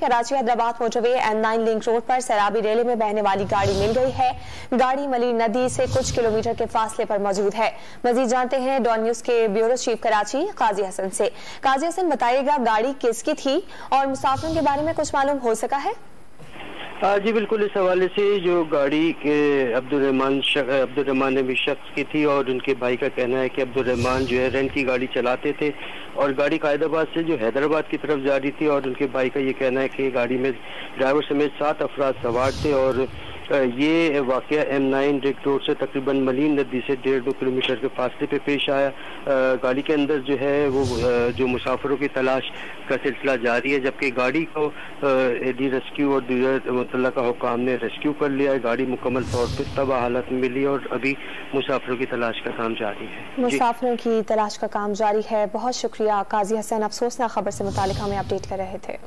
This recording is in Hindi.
Karachi Hyderabad motorway M9 link road पर सैराबी रेले में बहने वाली गाड़ी मिल गई है। गाड़ी मलीर नदी से कुछ किलोमीटर के फासले पर मौजूद है। मजीद जानते हैं डॉन न्यूज के ब्यूरो चीफ कराची काजी हसन से। काजी हसन, बताइएगा गाड़ी किसकी थी और मुसाफिरों के बारे में कुछ मालूम हो सका है? जी बिल्कुल, इस हवाले से जो गाड़ी के अब्दुर्रहमान नबी शख्स की थी और उनके भाई का कहना है कि अब्दुर्रहमान जो है रेंट की गाड़ी चलाते थे और गाड़ी कायदाबाद से जो हैदराबाद की तरफ जा रही थी और उनके भाई का ये कहना है कि गाड़ी में ड्राइवर समेत 7 अफराद सवार थे और ये वाकया M9 रिंग रोड से तकरीबन मलीन नदी से 1.5-2 किलोमीटर के फासले पे पेश आया। गाड़ी के अंदर जो है वो जो मुसाफिरों की तलाश का सिलसिला जारी है, जबकि गाड़ी को एडी रेस्क्यू और दीगर मुतल्लका हुकाम ने रेस्क्यू कर लिया है। गाड़ी मुकम्मल तौर पर तबाह हालत में मिली और अभी मुसाफिरों की तलाश का काम जारी है। मुसाफिरों की तलाश का काम जारी है। बहुत शुक्रिया काजी हसन, अफसोसनाक खबर से मुतालिक हमें अपडेट कर रहे थे।